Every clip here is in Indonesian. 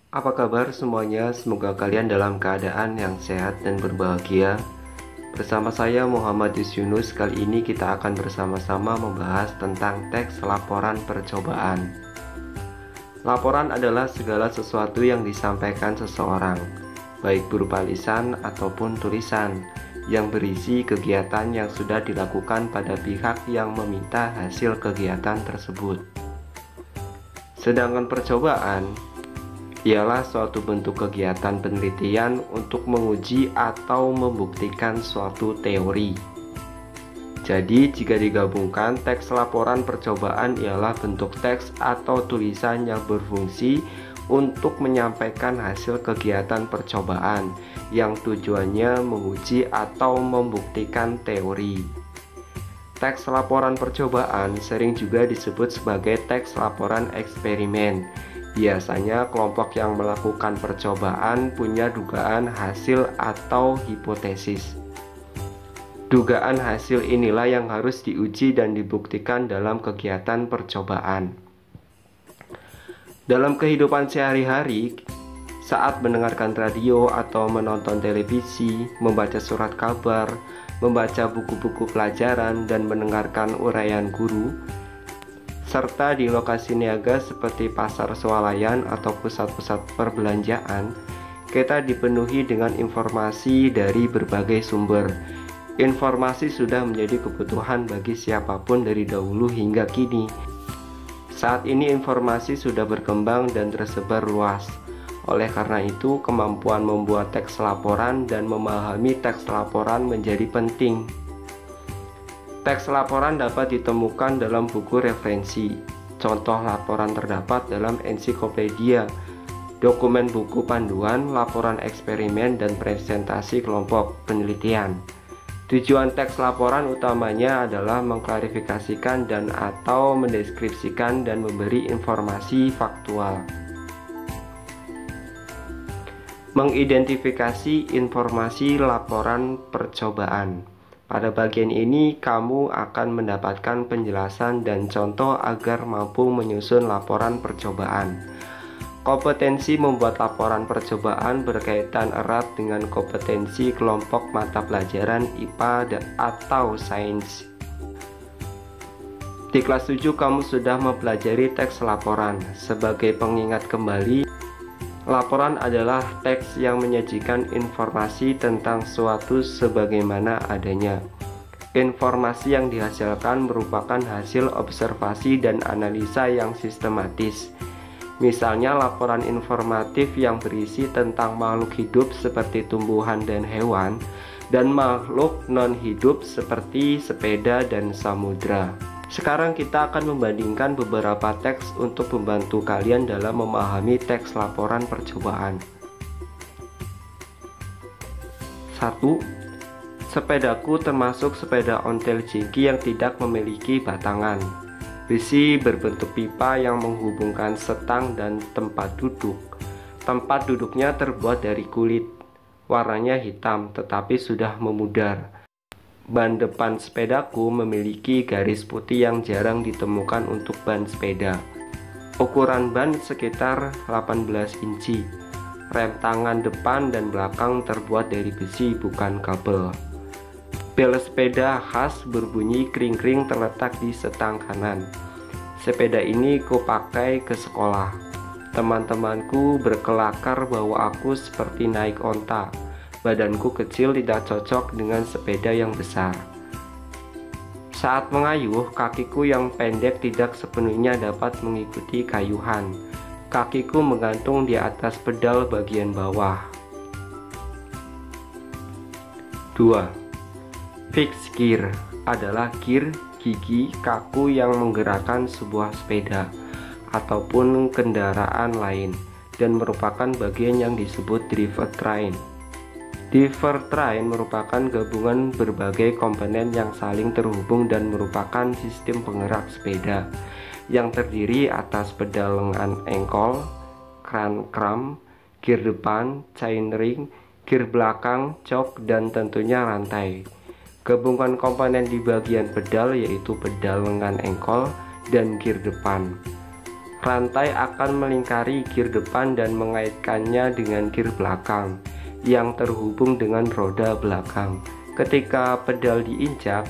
Apa kabar semuanya? Semoga kalian dalam keadaan yang sehat dan berbahagia. Bersama saya Muhammad Yunus, kali ini kita akan bersama-sama membahas tentang teks laporan percobaan. Laporan adalah segala sesuatu yang disampaikan seseorang, baik berupa lisan ataupun tulisan, yang berisi kegiatan yang sudah dilakukan pada pihak yang meminta hasil kegiatan tersebut. Sedangkan percobaan ialah suatu bentuk kegiatan penelitian untuk menguji atau membuktikan suatu teori. Jadi, jika digabungkan, teks laporan percobaan ialah bentuk teks atau tulisan yang berfungsi untuk menyampaikan hasil kegiatan percobaan yang tujuannya menguji atau membuktikan teori. Teks laporan percobaan sering juga disebut sebagai teks laporan eksperimen. Biasanya kelompok yang melakukan percobaan punya dugaan hasil atau hipotesis. Dugaan hasil inilah yang harus diuji dan dibuktikan dalam kegiatan percobaan. Dalam kehidupan sehari-hari, saat mendengarkan radio atau menonton televisi, membaca surat kabar, membaca buku-buku pelajaran, dan mendengarkan uraian guru, serta di lokasi niaga seperti pasar swalayan atau pusat-pusat perbelanjaan, kita dipenuhi dengan informasi dari berbagai sumber. Informasi sudah menjadi kebutuhan bagi siapapun dari dahulu hingga kini. Saat ini informasi sudah berkembang dan tersebar luas. Oleh karena itu, kemampuan membuat teks laporan dan memahami teks laporan menjadi penting. Teks laporan dapat ditemukan dalam buku referensi. Contoh laporan terdapat dalam ensiklopedia, dokumen buku panduan, laporan eksperimen, dan presentasi kelompok penelitian. Tujuan teks laporan utamanya adalah mengklarifikasikan dan atau mendeskripsikan dan memberi informasi faktual. Mengidentifikasi informasi laporan percobaan. Pada bagian ini, kamu akan mendapatkan penjelasan dan contoh agar mampu menyusun laporan percobaan. Kompetensi membuat laporan percobaan berkaitan erat dengan kompetensi kelompok mata pelajaran IPA atau sains. Di kelas 7 kamu sudah mempelajari teks laporan. Sebagai pengingat kembali, laporan adalah teks yang menyajikan informasi tentang suatu sebagaimana adanya. Informasi yang dihasilkan merupakan hasil observasi dan analisa yang sistematis. Misalnya laporan informatif yang berisi tentang makhluk hidup seperti tumbuhan dan hewan, dan makhluk non-hidup seperti sepeda dan samudra. Sekarang kita akan membandingkan beberapa teks untuk membantu kalian dalam memahami teks laporan percobaan. 1. Sepedaku termasuk sepeda ontel jingki yang tidak memiliki batangan. Besi berbentuk pipa yang menghubungkan setang dan tempat duduk. Tempat duduknya terbuat dari kulit. Warnanya hitam tetapi sudah memudar. Ban depan sepedaku memiliki garis putih yang jarang ditemukan untuk ban sepeda. Ukuran ban sekitar 18 inci. Rem tangan depan dan belakang terbuat dari besi bukan kabel. Bel sepeda khas berbunyi kring-kring terletak di setang kanan. Sepeda ini kupakai ke sekolah. Teman-temanku berkelakar bahwa aku seperti naik onta. Badanku kecil tidak cocok dengan sepeda yang besar. Saat mengayuh, kakiku yang pendek tidak sepenuhnya dapat mengikuti kayuhan. Kakiku menggantung di atas pedal bagian bawah. 2. Fixed gear adalah gear gigi kaku yang menggerakkan sebuah sepeda ataupun kendaraan lain dan merupakan bagian yang disebut driver train. Drivetrain merupakan gabungan berbagai komponen yang saling terhubung dan merupakan sistem penggerak sepeda yang terdiri atas pedal lengan engkol, crank, gear depan, chainring, gear belakang, jok, dan tentunya rantai. Gabungan komponen di bagian pedal yaitu pedal lengan engkol dan gear depan. Rantai akan melingkari gear depan dan mengaitkannya dengan gear belakang yang terhubung dengan roda belakang. Ketika pedal diinjak,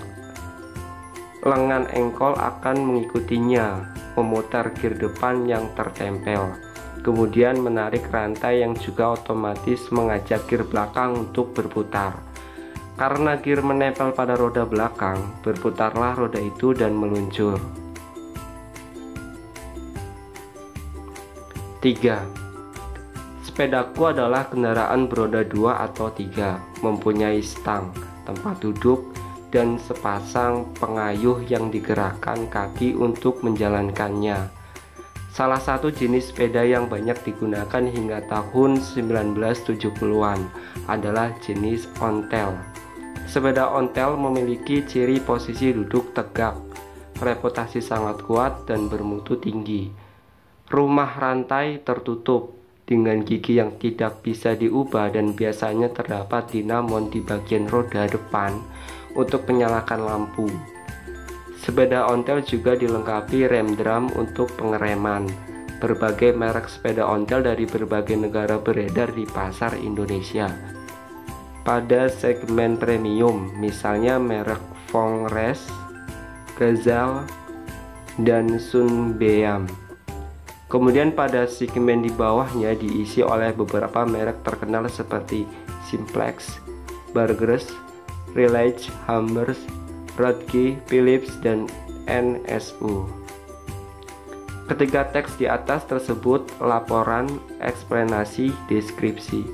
lengan engkol akan mengikutinya, memutar gear depan yang tertempel, kemudian menarik rantai yang juga otomatis mengajak gear belakang untuk berputar. Karena gear menempel pada roda belakang, berputarlah roda itu dan meluncur. 3. Sepedaku adalah kendaraan beroda 2 atau 3, mempunyai stang, tempat duduk, dan sepasang pengayuh yang digerakkan kaki untuk menjalankannya. Salah satu jenis sepeda yang banyak digunakan hingga tahun 1970-an adalah jenis ontel. Sepeda ontel memiliki ciri posisi duduk tegak, reputasi sangat kuat, dan bermutu tinggi. Rumah rantai tertutup dengan gigi yang tidak bisa diubah dan biasanya terdapat dinamon di bagian roda depan untuk menyalakan lampu. Sepeda ontel juga dilengkapi rem drum untuk pengereman. Berbagai merek sepeda ontel dari berbagai negara beredar di pasar Indonesia. Pada segmen premium, misalnya merek Fong-Res, Gazelle, dan Sunbeam. Kemudian pada segmen di bawahnya diisi oleh beberapa merek terkenal seperti Simplex, Burgers, Releige, Hammers, Rodge, Philips, dan NSU. Ketiga teks di atas tersebut laporan, eksplanasi, deskripsi.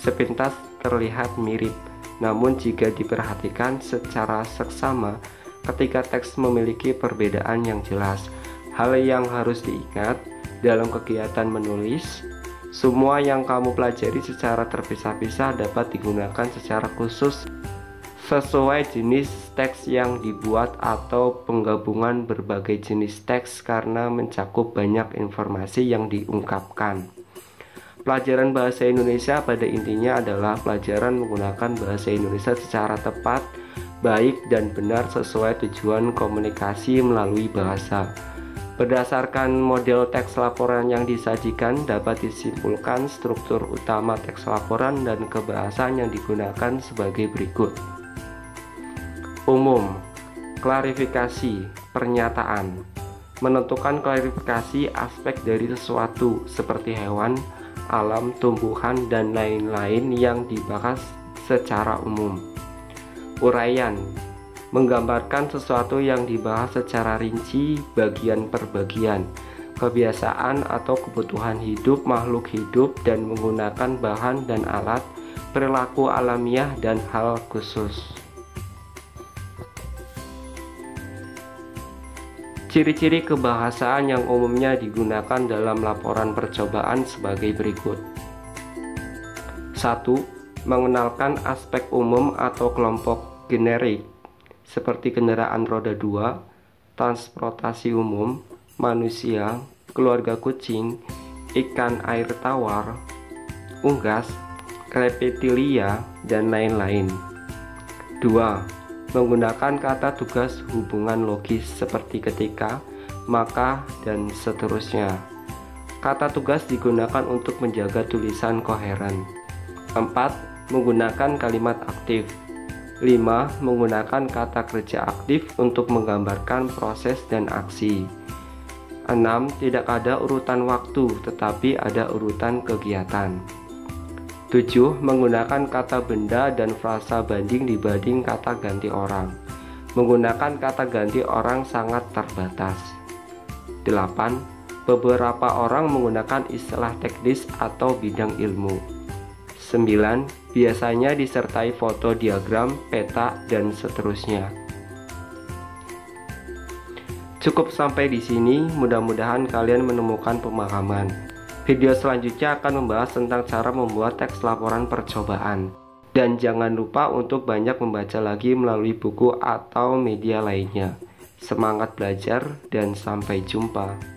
Sepintas terlihat mirip, namun jika diperhatikan secara seksama, ketiga teks memiliki perbedaan yang jelas. Hal yang harus diingat dalam kegiatan menulis, semua yang kamu pelajari secara terpisah-pisah dapat digunakan secara khusus sesuai jenis teks yang dibuat atau penggabungan berbagai jenis teks karena mencakup banyak informasi yang diungkapkan. Pelajaran bahasa Indonesia pada intinya adalah pelajaran menggunakan bahasa Indonesia secara tepat, baik, dan benar sesuai tujuan komunikasi melalui bahasa. Berdasarkan model teks laporan yang disajikan, dapat disimpulkan struktur utama teks laporan dan kebahasaan yang digunakan sebagai berikut. Umum, klarifikasi, pernyataan. Menentukan klarifikasi aspek dari sesuatu seperti hewan, alam, tumbuhan, dan lain-lain yang dibahas secara umum. Uraian, menggambarkan sesuatu yang dibahas secara rinci bagian per bagian, kebiasaan atau kebutuhan hidup makhluk hidup dan menggunakan bahan dan alat, perilaku alamiah, dan hal khusus. Ciri-ciri kebahasaan yang umumnya digunakan dalam laporan percobaan sebagai berikut. 1. Mengenalkan aspek umum atau kelompok generik seperti kendaraan roda 2, transportasi umum, manusia, keluarga kucing, ikan air tawar, unggas, reptilia, dan lain-lain. 2. Menggunakan kata tugas hubungan logis seperti ketika, maka, dan seterusnya. Kata tugas digunakan untuk menjaga tulisan koheren. 4. Menggunakan kalimat aktif. 5. Menggunakan kata kerja aktif untuk menggambarkan proses dan aksi. 6. Tidak ada urutan waktu, tetapi ada urutan kegiatan. 7. Menggunakan kata benda dan frasa banding dibanding kata ganti orang. Menggunakan kata ganti orang sangat terbatas. 8. Beberapa orang menggunakan istilah teknis atau bidang ilmu. 9. Biasanya disertai foto diagram, peta, dan seterusnya. Cukup sampai di sini, mudah-mudahan kalian menemukan pemahaman. Video selanjutnya akan membahas tentang cara membuat teks laporan percobaan. Dan jangan lupa untuk banyak membaca lagi melalui buku atau media lainnya. Semangat belajar dan sampai jumpa.